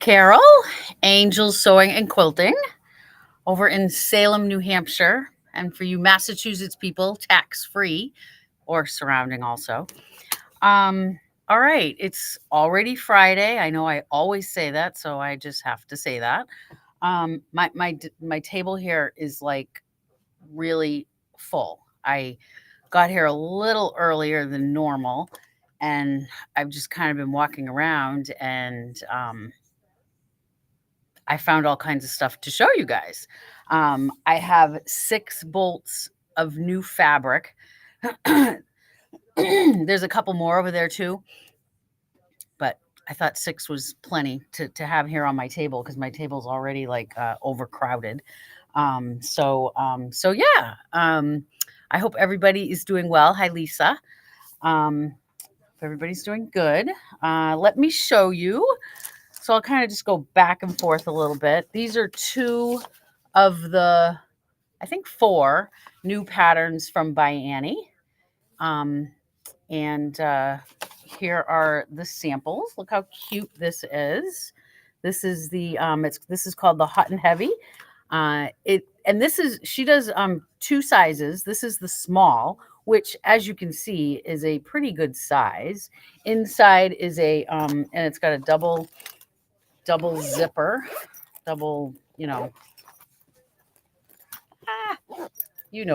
Carol, Angels Sewing and Quilting over in Salem, New Hampshire. And for you Massachusetts people, tax free or surrounding also. Um, all right, it's already Friday. I know I always say that, so I just have to say that. My table here is like really full. I got here a little earlier than normal, and I've just kind of been walking around and I found all kinds of stuff to show you guys. I have 6 bolts of new fabric. There's a couple more over there too, but I thought 6 was plenty to have here on my table because my table's already like overcrowded. So yeah. I hope everybody is doing well. Hi, Lisa. If everybody's doing good, let me show you. So I'll kind of just go back and forth a little bit. These are 2 of the, I think 4 new patterns from by Annie. And here are the samples. Look how cute this is. This is the this is called the Hot and Heavy. She does 2 sizes. This is the small, which as you can see is a pretty good size. Inside is a and it's got a double zipper, double, you know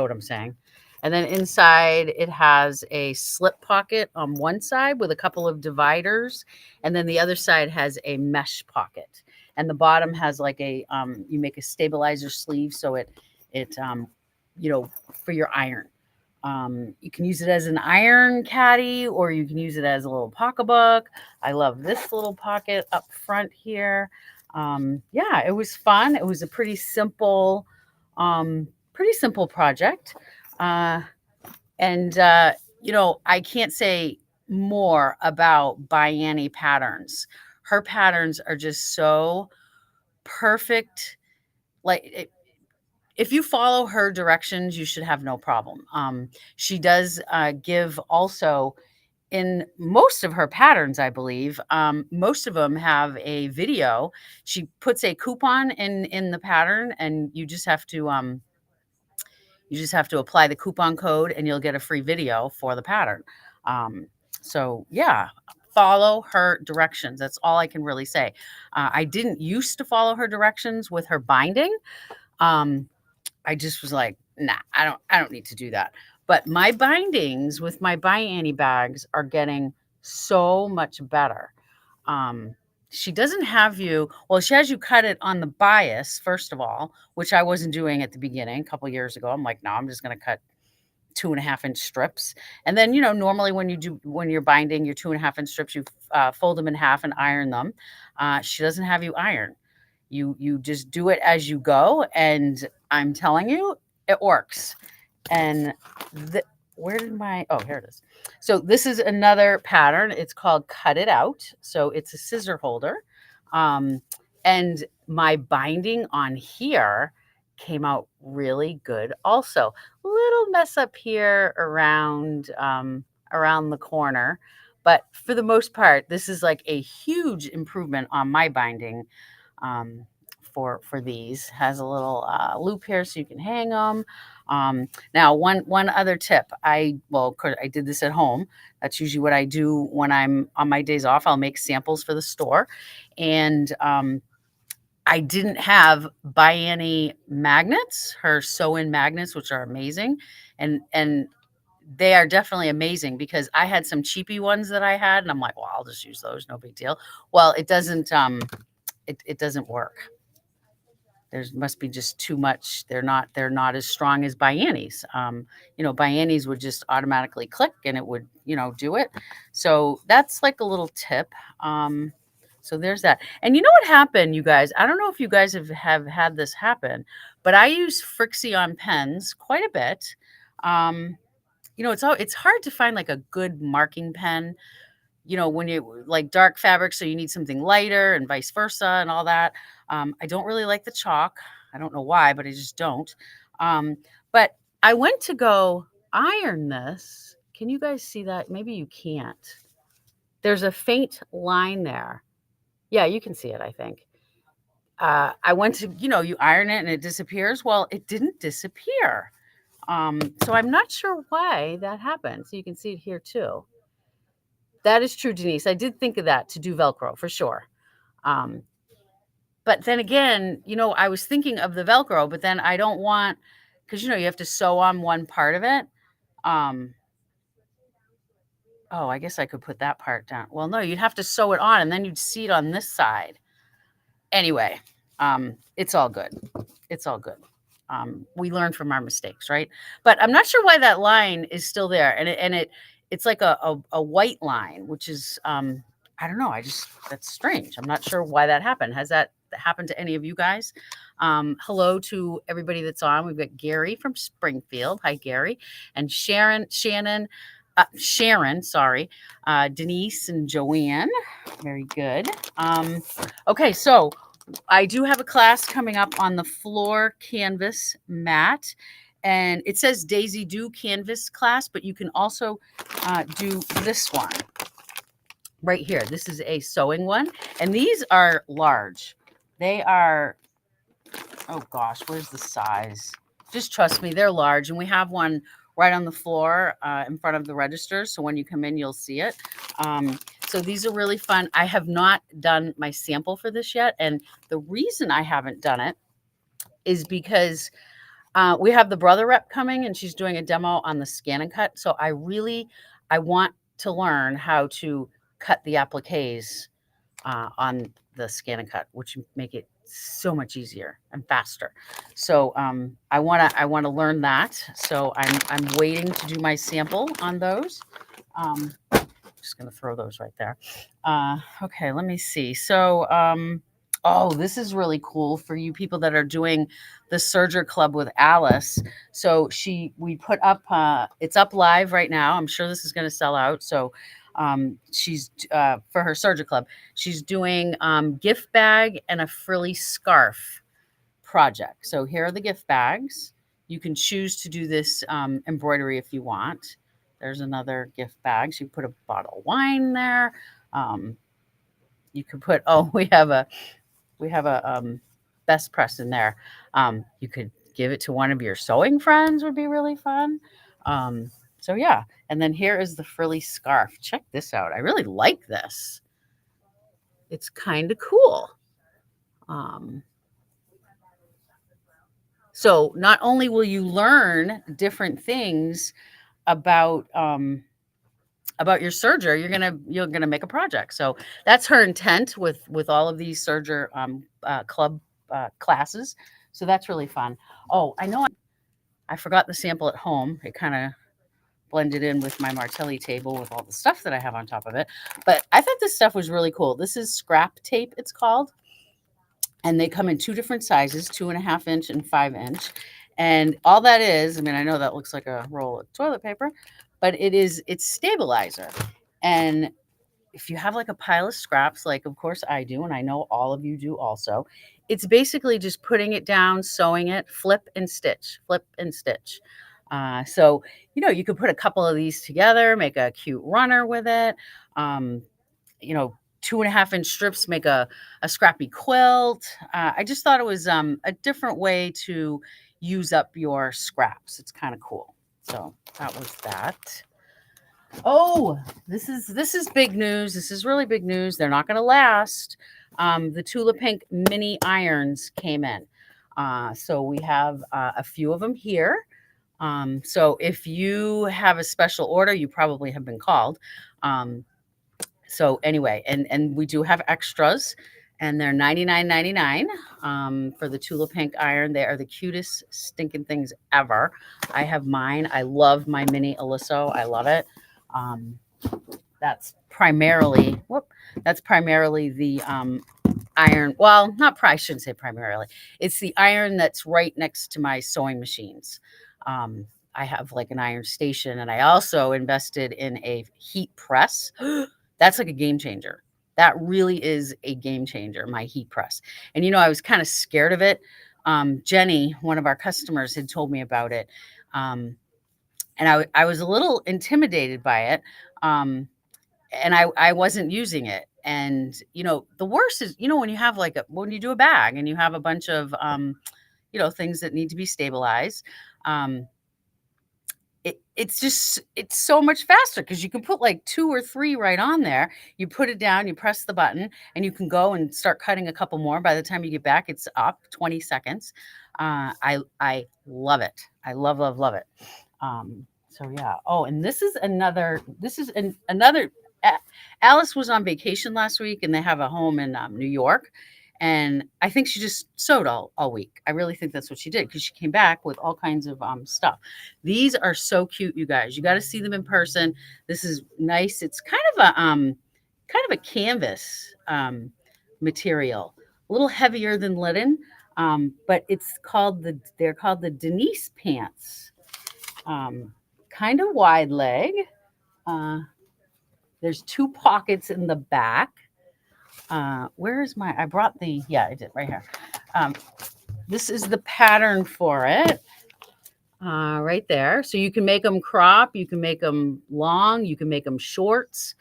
what I'm saying. And then inside it has a slip pocket on one side with a couple of dividers, and then the other side has a mesh pocket. And the bottom has like a you make a stabilizer sleeve so it for your iron. You can use it as an iron caddy, or you can use it as a little pocketbook. I love this little pocket up front here. Yeah, it was fun. It was a pretty simple project. And I can't say more about by Annie patterns. Her patterns are just so perfect. If you follow her directions, you should have no problem. She does give also in most of her patterns, I believe. Most of them have a video. She puts a coupon in the pattern, and you just have to apply the coupon code, and you'll get a free video for the pattern. So yeah, follow her directions. That's all I can really say. I didn't used to follow her directions with her binding. I just was like, nah, I don't need to do that. But my bindings with my by Annie bags are getting so much better. She doesn't have you, well, she has you cut it on the bias, first of all, which I wasn't doing at the beginning a couple years ago. I'm like, no, I'm just going to cut 2.5-inch strips. And then, normally when you're binding your 2.5-inch strips, you fold them in half and iron them. She doesn't have you iron. You just do it as you go, and I'm telling you, it works. And where did here it is. So this is another pattern. It's called Cut It Out. So it's a scissor holder. And my binding on here came out really good also. Little mess up here around the corner. But for the most part, this is like a huge improvement on my binding. For these has a little loop here so you can hang them. Now one other tip, I did this at home. That's usually what I do when I'm on my days off. I'll make samples for the store, and I didn't have by Annie magnets, her sew-in magnets, which are amazing, and they are definitely amazing because I had some cheapy ones that I had, and I'm like, well, I'll just use those, no big deal. Well, it doesn't it doesn't work. There must be just too much. They're not as strong as by Annie's. By Annie's would just automatically click and it would, do it. So that's like a little tip. So there's that. And you know what happened, you guys? I don't know if you guys have had this happen, but I use Frixion pens quite a bit. It's hard to find like a good marking pen, when you like dark fabric, so you need something lighter and vice versa and all that. I don't really like the chalk. I don't know why, but I just don't. But I went to go iron this. Can you guys see that? Maybe you can't. There's a faint line there. Yeah, you can see it, I think. I went to, you iron it and it disappears. Well, it didn't disappear. So I'm not sure why that happened. So you can see it here too. That is true, Denise. I did think of that to do Velcro for sure. Um, but then again, I was thinking of the Velcro, but then I don't want, because you have to sew on one part of it. Oh, I guess I could put that part down. Well, no, you'd have to sew it on and then you'd see it on this side. Anyway, it's all good. It's all good. We learn from our mistakes, right? But I'm not sure why that line is still there. It's like a white line, which is, I don't know. That's strange. I'm not sure why that happened. Has that happened to any of you guys? Hello to everybody that's on. We've got Gary from Springfield. Hi, Gary. And Sharon, sorry, Denise and Joanne. Very good. Okay, so I do have a class coming up on the floor canvas mat, and it says Daisy Do canvas class, but you can also do this one right here. This is a sewing one, and these are large. They are, oh gosh, where's the size? Just trust me, they're large, and we have one right on the floor in front of the register. So when you come in, you'll see it. So these are really fun. I have not done my sample for this yet. And the reason I haven't done it is because we have the brother rep coming and she's doing a demo on the scan and cut. So I want to learn how to cut the appliques on the scan and cut, which make it so much easier and faster. So I want to learn that. So I'm waiting to do my sample on those. Just going to throw those right there. Okay, let me see. So, oh, this is really cool for you people that are doing the Serger Club with Alice. So we put up, it's up live right now. I'm sure this is going to sell out. So she's, for her Serger Club, she's doing gift bag and a frilly scarf project. So here are the gift bags. You can choose to do this embroidery if you want. There's another gift bag. So you put a bottle of wine there. You could put, oh, we have a best press in there. You could give it to one of your sewing friends, would be really fun. So yeah. And then here is the frilly scarf. Check this out. I really like this. It's kind of cool. So not only will you learn different things about your serger, you're gonna make a project. So that's her intent with all of these serger club classes. So that's really fun. Oh, I know I forgot the sample at home. It kind of blended in with my Martelli table with all the stuff that I have on top of it. But I thought this stuff was really cool. This is scrap tape, it's called. And they come in 2 different sizes, 2.5 inch and 5 inch. And all that is, I mean, I know that looks like a roll of toilet paper, but it's stabilizer. And if you have like a pile of scraps, like of course I do, and I know all of you do also, it's basically just putting it down, sewing it, flip and stitch, flip and stitch. So, you could put a couple of these together, make a cute runner with it. 2.5 inch strips make a scrappy quilt. I just thought it was a different way to use up your scraps. It's kind of cool. So that was that. Oh, this is big news. This is really big news. They're not going to last. The Tula Pink mini irons came in. So we have a few of them here. So if you have a special order, you probably have been called. So anyway, and we do have extras, and they're $99.99 for the Tula Pink iron. They are the cutest stinking things ever. I have mine. I love my mini Aliso. I love it. That's primarily the iron. Well, I shouldn't say primarily. It's the iron that's right next to my sewing machines. I have like an iron station, and I also invested in a heat press. That's like a game changer. That really is a game changer, my heat press. And, I was kind of scared of it. Jenny, one of our customers, had told me about it. And I was a little intimidated by it. And I wasn't using it. And, the worst is, when you have when you do a bag and you have a bunch of, things that need to be stabilized, um, it's so much faster because you can put like 2 or 3 right on there. You put it down, you press the button, and you can go and start cutting a couple more. By the time you get back, it's up 20 seconds. I love it. I love, love, love it. So yeah. Oh, and this is another Alice was on vacation last week, and they have a home in, New York, and I think she just sewed all week. I really think that's what she did because she came back with all kinds of, stuff. These are so cute, you guys. You gotta see them in person. This is nice. It's kind of a canvas, material, a little heavier than linen, but they're called the Denise pants. Kind of wide leg. Uh, there's 2 pockets in the back. Where is I brought yeah, I did right here. This is the pattern for it. Right there. So you can make them crop, you can make them long, you can make them shorts.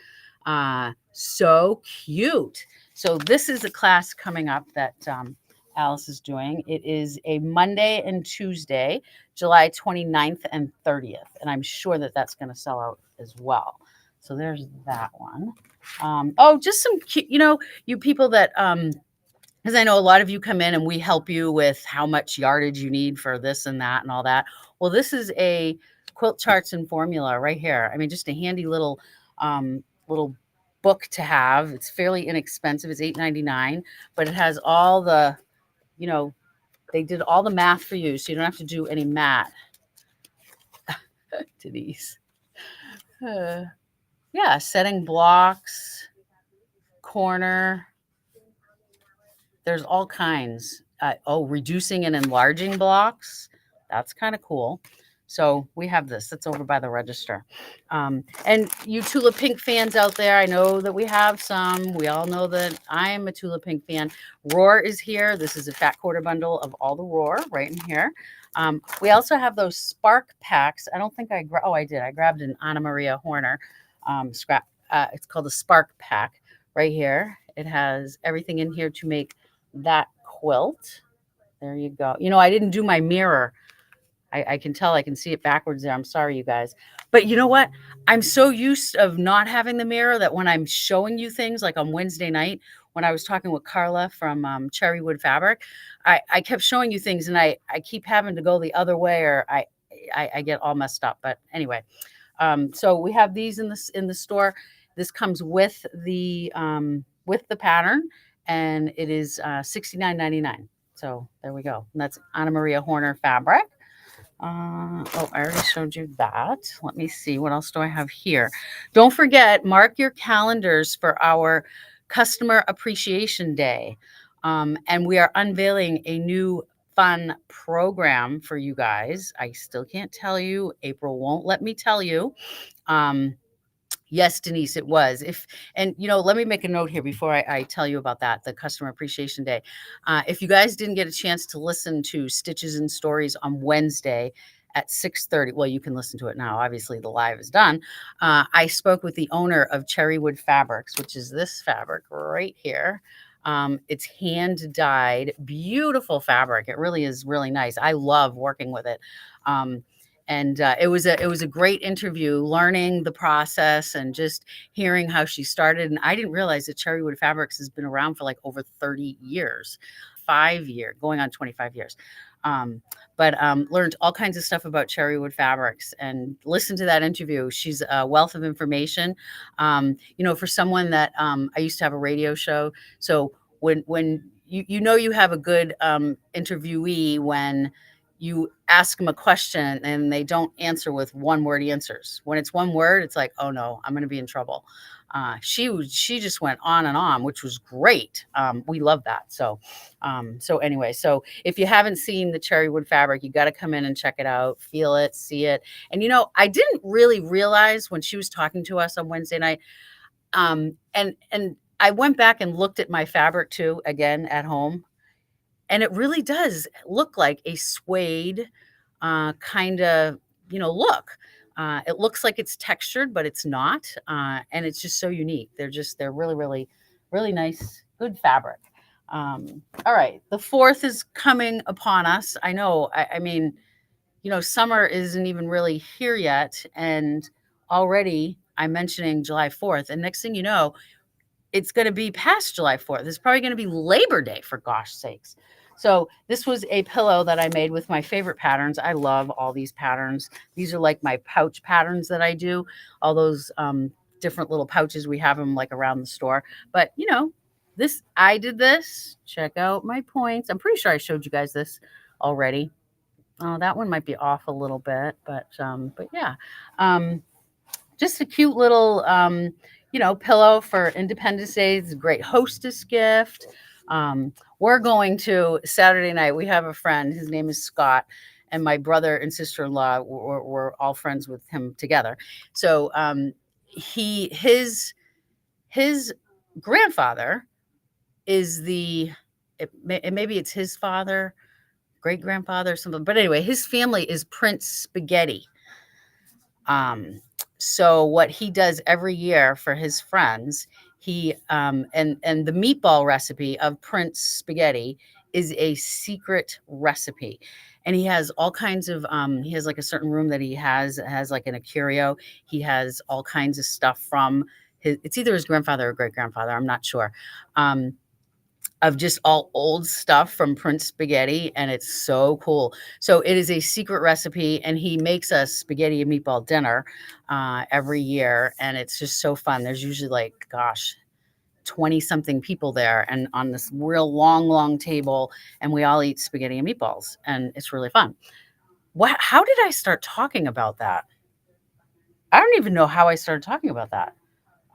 So cute. So this is a class coming up that, Alice is doing. It is a Monday and Tuesday, July 29th and 30th. And I'm sure that that's going to sell out as well. So there's that one. Just some cute, you people that, because I know a lot of you come in and we help you with how much yardage you need for this and that and all that. Well, this is a quilt charts and formula right here. I mean, just a handy little book to have. It's fairly inexpensive. It's $8.99, but it has all the, they did all the math for you, so you don't have to do any math to these. Yeah, setting blocks, corner. There's all kinds. Reducing and enlarging blocks. That's kind of cool. So we have this. That's over by the register. And you Tula Pink fans out there, I know that we have some. We all know that I'm a Tula Pink fan. Roar is here. This is a fat quarter bundle of all the Roar right in here. We also have those Spark packs. I don't think I did. I grabbed an Anna Maria Horner scrap. It's called a Spark pack right here. It has everything in here to make that quilt. There you go. I didn't do my mirror. I can tell, I can see it backwards there. I'm sorry, you guys. But you know what? I'm so used of not having the mirror that when I'm showing you things, like on Wednesday night, when I was talking with Carla from 𝗤𝗏𝗏𝗏, I kept showing you things, and I keep having to go the other way, or I get all messed up. But anyway, so we have these in the store. This comes with the pattern, and it is $69.99. So there we go. And that's Anna Maria Horner fabric. I already showed you that. Let me see. What else do I have here? Don't forget, mark your calendars for our Customer Appreciation Day. And we are unveiling a new fun program for you guys. I still can't tell you. April won't let me tell you. Yes, Denise, it was. Let me make a note here before I tell you about that, the Customer Appreciation Day. If you guys didn't get a chance to listen to Stitches and Stories on Wednesday at 6:30, well, you can listen to it now. Obviously, the live is done. I spoke with the owner of Cherrywood Fabrics, which is this fabric right here. It's hand dyed, beautiful fabric. It really is really nice. I love working with it. And it was a great interview, learning the process and just hearing how she started. And I didn't realize that Cherrywood Fabrics has been around for like over 30 years, 5 years, going on 25 years. But learned all kinds of stuff about Cherrywood Fabrics and listened to that interview. She's a wealth of information. For someone that I used to have a radio show. So when you have a good interviewee when you ask them a question and they don't answer with one-word answers. When it's one word, it's like, oh no, I'm going to be in trouble. She just went on and on, which was great. We love that. So anyway, so if you haven't seen the Cherrywood fabric, you got to come in and check it out, feel it, see it. And I didn't really realize when she was talking to us on Wednesday night, and I went back and looked at my fabric too, again at home. And it really does look like a suede kind of, look. It looks like it's textured, but it's not. And it's just so unique. They're really, really Really nice, good fabric. All right, the 4th is coming upon us. I know. I mean, summer isn't even really here yet, and already I'm mentioning July 4th, and next thing you know, it's going to be past July 4th. It's probably going to be Labor Day, for gosh sakes. So this was a pillow that I made with my favorite patterns. I love all these patterns. These are like my pouch patterns that I do. All those different little pouches. We have them like around the store. But I did this. Check out my points. I'm pretty sure I showed you guys this already. Oh, that one might be off a little bit, but yeah. Just a cute little pillow for Independence Day. It's a great hostess gift. We're going to Saturday night. We have a friend. His name is Scott, and my brother and sister-in-law were all friends with him together. So his grandfather is maybe it's his father, great grandfather, or something. But anyway, his family is Prince Spaghetti. So what he does every year for his friends, he and the meatball recipe of Prince Spaghetti is a secret recipe. And he has all kinds of he has like a certain room that he has like in a curio. He has all kinds of stuff from it's either his grandfather or great grandfather, I'm not sure. Of just all old stuff from Prince Spaghetti, and it's so cool. So it is a secret recipe, and he makes us spaghetti and meatball dinner every year, and it's just so fun. There's usually like, gosh, 20 something people there, and on this real long table, and we all eat spaghetti and meatballs, and it's really fun. How did I start talking about that? I don't even know how I started talking about that.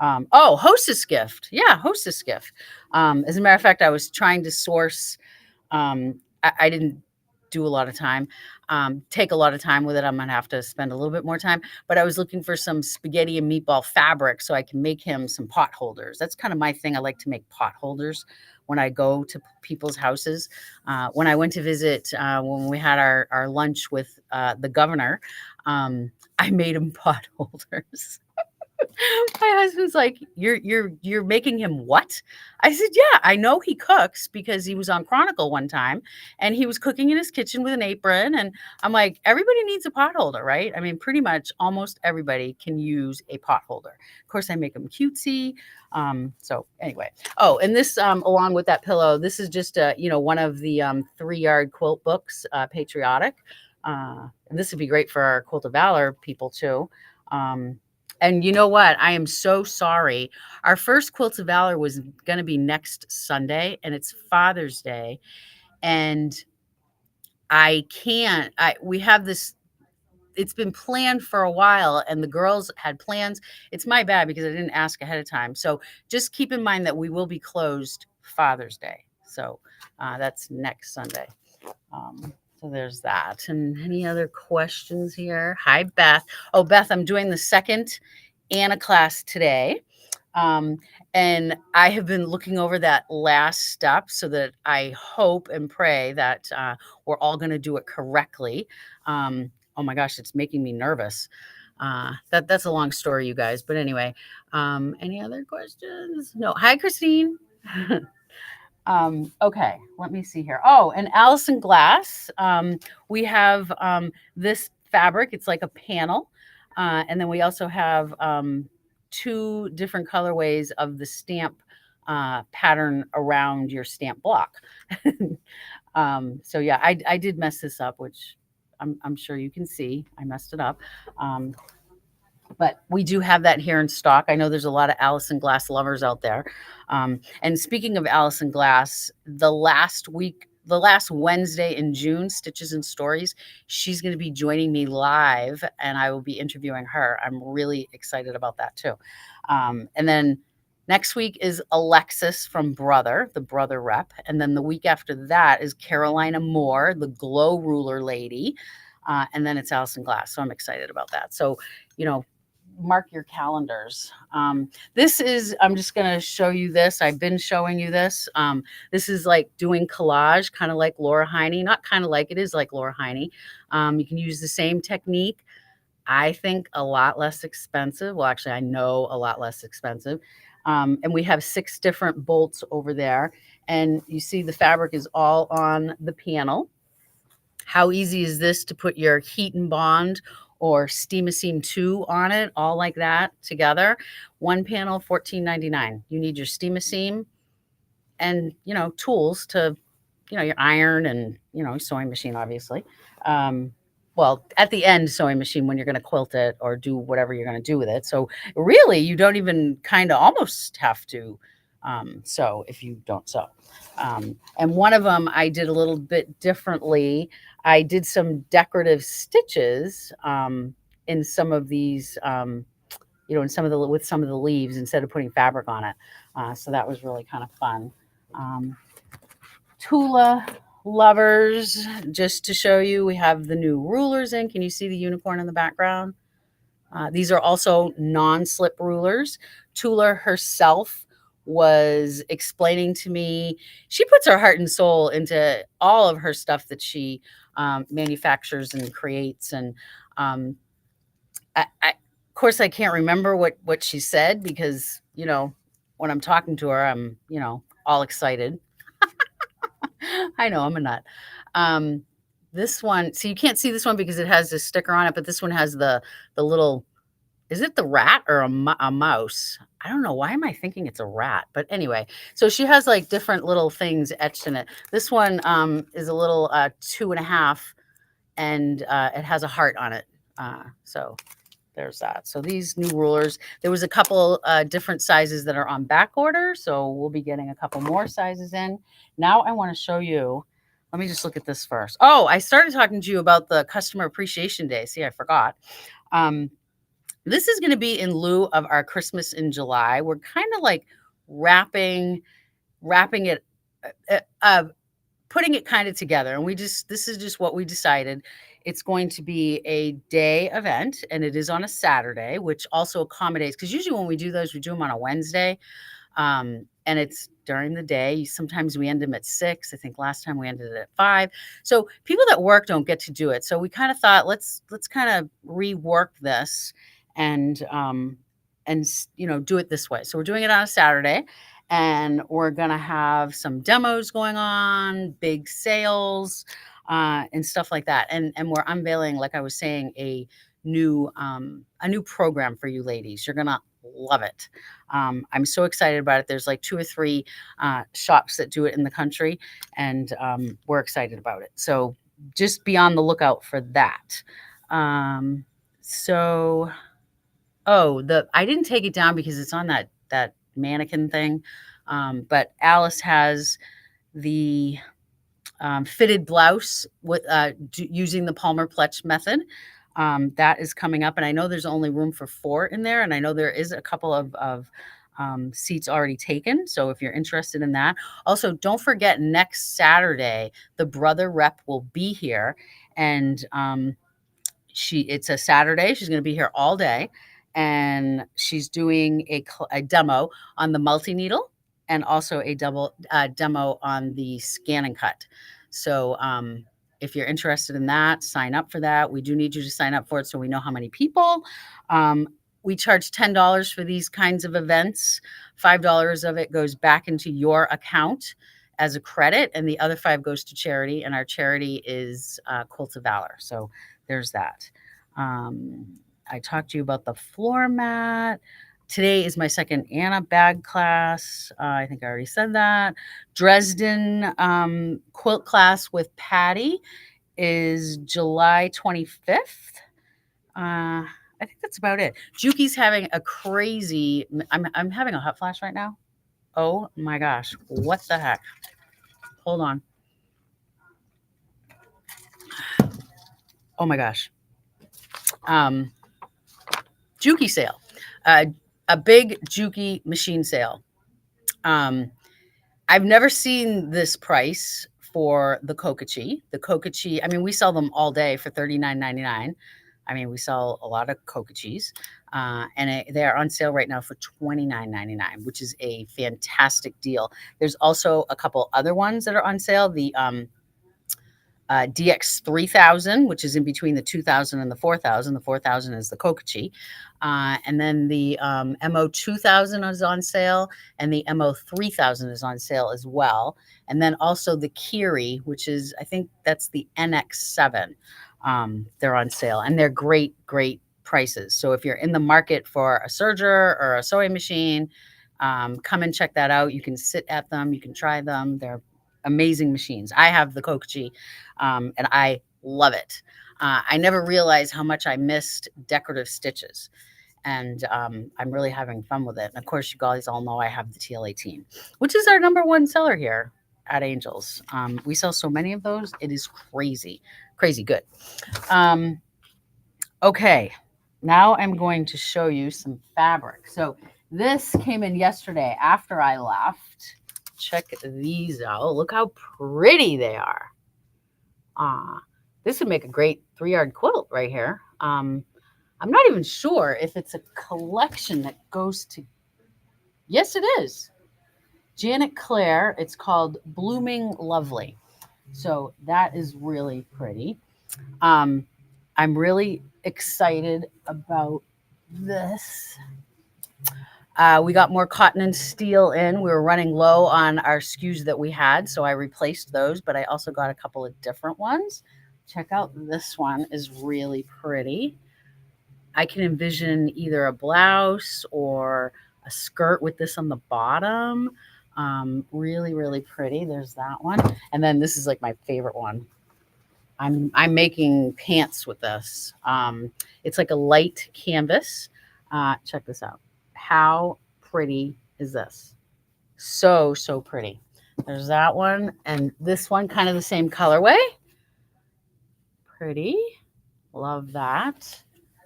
Hostess gift. Yeah, hostess gift. As a matter of fact, I was trying to source. I didn't do a lot of time, take a lot of time with it. I'm gonna have to spend a little bit more time. But I was looking for some spaghetti and meatball fabric so I can make him some pot holders. That's kind of my thing. I like to make pot holders when I go to people's houses. When I went to visit, when we had our lunch with the governor, I made him pot holders. My husband's like, "You're making him what?" I said, "Yeah, I know he cooks because he was on Chronicle one time, and he was cooking in his kitchen with an apron." And I'm like, "Everybody needs a pot holder, right?" I mean, pretty much almost everybody can use a pot holder. Of course, I make them cutesy. So anyway, and this along with that pillow, this is just one of the 3-yard quilt books, patriotic. And this would be great for our Quilt of Valor people too. And you know what? I am so sorry. Our first Quilts of Valor was going to be next Sunday, and it's Father's Day. And I can't, we have this, it's been planned for a while, and the girls had plans. It's my bad because I didn't ask ahead of time. So just keep in mind that we will be closed Father's Day. So that's next Sunday. So there's that. And any other questions here? Hi, Beth. Oh, Beth, I'm doing the second Anna class today. And I have been looking over that last step so that I hope and pray that we're all going to do it correctly. Oh my gosh, it's making me nervous. That's a long story, you guys. But anyway, any other questions? No. Hi, Christine. Okay, let me see here. Oh, and Allison Glass. We have this fabric. It's like a panel. And then we also have 2 different colorways of the stamp pattern around your stamp block. So yeah, I did mess this up, which I'm sure you can see. I messed it up. But we do have that here in stock. I know there's a lot of Allison Glass lovers out there. And speaking of Allison Glass, the last Wednesday in June, Stitches and Stories, she's going to be joining me live, and I will be interviewing her. I'm really excited about that too. And then next week is Alexis from Brother, the Brother rep. And then the week after that is Carolina Moore, the Glow Ruler lady. And then it's Allison Glass. So I'm excited about that. So, mark your calendars. This is, I'm just going to show you this. I've been showing you this. This is like doing collage, kind of like Laura Heine, not kind of like, it is like Laura Heine. You can use the same technique. I think a lot less expensive. Well, actually, I know a lot less expensive. And we have 6 different bolts over there. And you see the fabric is all on the panel. How easy is this to put your heat and bond or Steam-A-Seam 2 on it, all like that together? One panel, $14.99. You need your Steam-A-Seam and, you know, tools to, you know, your iron and, you know, sewing machine, obviously. Well, at the end, sewing machine when you're going to quilt it or do whatever you're going to do with it. So really, you don't even kind of almost have to sew if you don't sew. And one of them I did a little bit differently. I did some decorative stitches in some of these, you know, in some of the with some of the leaves instead of putting fabric on it. So that was really kind of fun. Tula lovers, just to show you, we have the new rulers in. Can you see the unicorn in the background? These are also non-slip rulers. Tula herself was explaining to me, she puts her heart and soul into all of her stuff that she manufactures and creates. And of course, I can't remember what she said because, you know, when I'm talking to her, I'm, you know, all excited. I know I'm a nut. This one, so you can't see this one because it has this sticker on it, but this one has the little, is it the rat or a mouse? I don't know. Why am I thinking it's a rat? But anyway, so she has like different little things etched in it. This one is a little 2.5, and it has a heart on it. So there's that. So these new rulers, there was a couple different sizes that are on back order. So we'll be getting a couple more sizes in. Now I want to show you. Let me just look at this first. Oh, I started talking to you about the Customer Appreciation Day. See, I forgot. This is going to be in lieu of our Christmas in July. We're kind of like wrapping it, putting it kind of together. And this is just what we decided. It's going to be a day event, and it is on a Saturday, which also accommodates, because usually when we do those, we do them on a Wednesday. And it's during the day. Sometimes we end them at 6. I think last time we ended it at 5. So people that work don't get to do it. So we kind of thought, let's kind of rework this and you know, do it this way. So we're doing it on a Saturday, and we're going to have some demos going on, big sales, and stuff like that. And we're unveiling, like I was saying, a new program for you ladies. You're going to love it. I'm so excited about it. There's like 2 or 3 shops that do it in the country, and we're excited about it. So just be on the lookout for that. I didn't take it down because it's on that mannequin thing. But Alice has the fitted blouse with using the Palmer-Pletsch method. That is coming up, and I know there's only room for 4 in there, and I know there is a couple of seats already taken. So if you're interested in that, also don't forget next Saturday the brother rep will be here, and it's a Saturday. She's going to be here all day, and she's doing a demo on the multi-needle and also a demo on the scan and cut. So if you're interested in that, sign up for that. We do need you to sign up for it so we know how many people. We charge $10 for these kinds of events. $5 of it goes back into your account as a credit, and the other 5 goes to charity, and our charity is Quilt of Valor. So there's that. I talked to you about the floor mat. Today is my second Anna bag class. I think I already said that. Dresden quilt class with Patty is July 25th. I think that's about it. Juki's having a crazy, I'm having a hot flash right now. Oh my gosh. What the heck? Hold on. Oh my gosh. Juki sale. A big Juki machine sale. I've never seen this price for the 𝗂𝗂𝗶𝗶𝗃. The 𝗂𝗂𝗶𝗃, I mean, we sell them all day for $39.99. I mean, we sell a lot of 𝗂𝗂𝗶𝗃s, and they're on sale right now for $29.99, which is a fantastic deal. There's also a couple other ones that are on sale. The DX3000, which is in between the 2000 and the 4000. The 4000 is the 𝗂𝗂𝗶𝗶. And then the 𝗤𝗂2000 is on sale, and the 𝗤𝗂3000 is on sale as well. And then also the 𝗤𝗂𝗶𝗴, which is, I think that's the NX7. They're on sale, and they're great, great prices. So if you're in the market for a serger or a sewing machine, come and check that out. You can sit at them, you can try them. They're amazing machines. I have the 𝗂𝗂𝗶𝗶, and I love it. I never realized how much I missed decorative stitches, and I'm really having fun with it. And of course, you guys all know I have the TL18, which is our #1 seller here at Angels. We sell so many of those. It is crazy, crazy good. Okay, now I'm going to show you some fabric. So this came in yesterday after I left. Check these out. Look how pretty they are. This would make a great 3-yard quilt right here. I'm not even sure if it's a collection that goes to, yes, it is. Janet Claire, it's called Blooming Lovely. So that is really pretty. I'm really excited about this. We got more cotton and steel in. We were running low on our SKUs that we had, so I replaced those, but I also got a couple of different ones. Check out this one, is really pretty. I can envision either a blouse or a skirt with this on the bottom. Really, really pretty. There's that one. And then this is like my favorite one. I'm making pants with this. It's like a light canvas. Check this out. How pretty is this? So, so pretty. There's that one. And this one, kind of the same colorway. Pretty. Love that.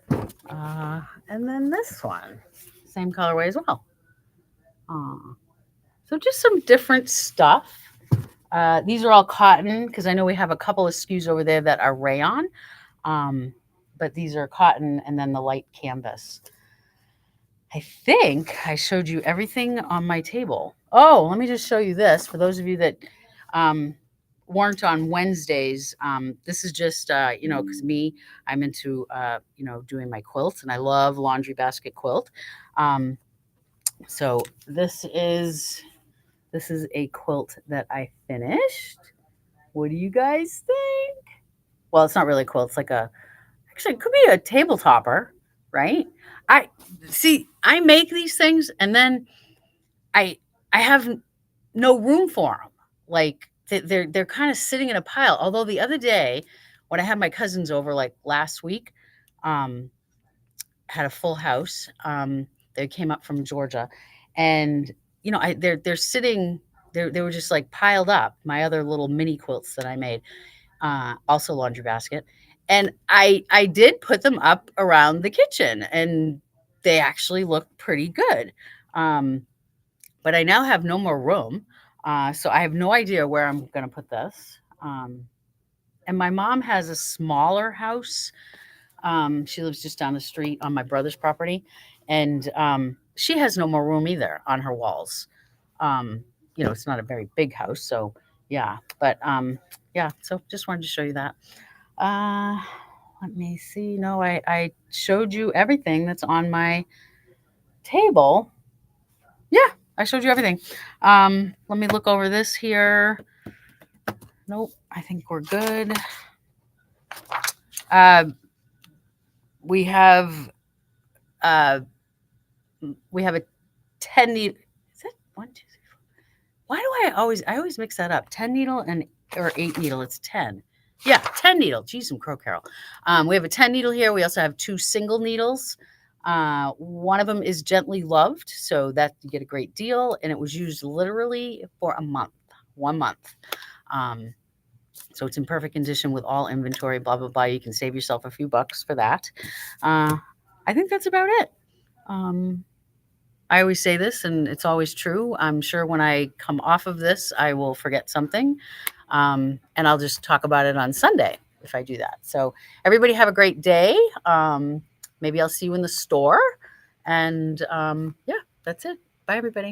And then this one, same colorway as well. So just some different stuff. These are all cotton, because I know we have a couple of SKUs over there that are rayon. But these are cotton and then the light canvas. I think I showed you everything on my table. Oh, let me just show you this. For those of you that weren't on Wednesdays, this is just, because I'm into, doing my quilts, and I love laundry basket quilt. So this is a quilt that I finished. What do you guys think? Well, it's not really a quilt. It's like actually, it could be a table topper, right? I make these things, and then I have no room for them. Like they're kind of sitting in a pile. Although the other day, when I had my cousins over, like last week, had a full house. They came up from Georgia, and they're sitting. They were just like piled up. My other little mini quilts that I made, also laundry basket. And I did put them up around the kitchen, and they actually look pretty good. But I now have no more room. So I have no idea where I'm going to put this. And my mom has a smaller house. She lives just down the street on my brother's property. And she has no more room either on her walls. It's not a very big house. So, yeah. But, yeah, so just wanted to show you that. Let me see. No, I showed you everything that's on my table. Yeah, I showed you everything. Let me look over this here. Nope, I think we're good. We have a 10 needle. Is it 1, 2, 3, 4? Why do I always mix that up? 10 needle or 8 needle. It's 10. Yeah, 10 needle. Geez, some crow carol. We have a 10 needle here. We also have 2 single needles. One of them is Gently Loved, so that you get a great deal, and it was used literally for a month, 1 month. So it's in perfect condition with all inventory, blah, blah, blah. You can save yourself a few bucks for that. I think that's about it. I always say this, and it's always true. I'm sure when I come off of this, I will forget something, and I'll just talk about it on Sunday if I do that. So everybody have a great day. Maybe I'll see you in the store. And yeah, that's it. Bye, everybody.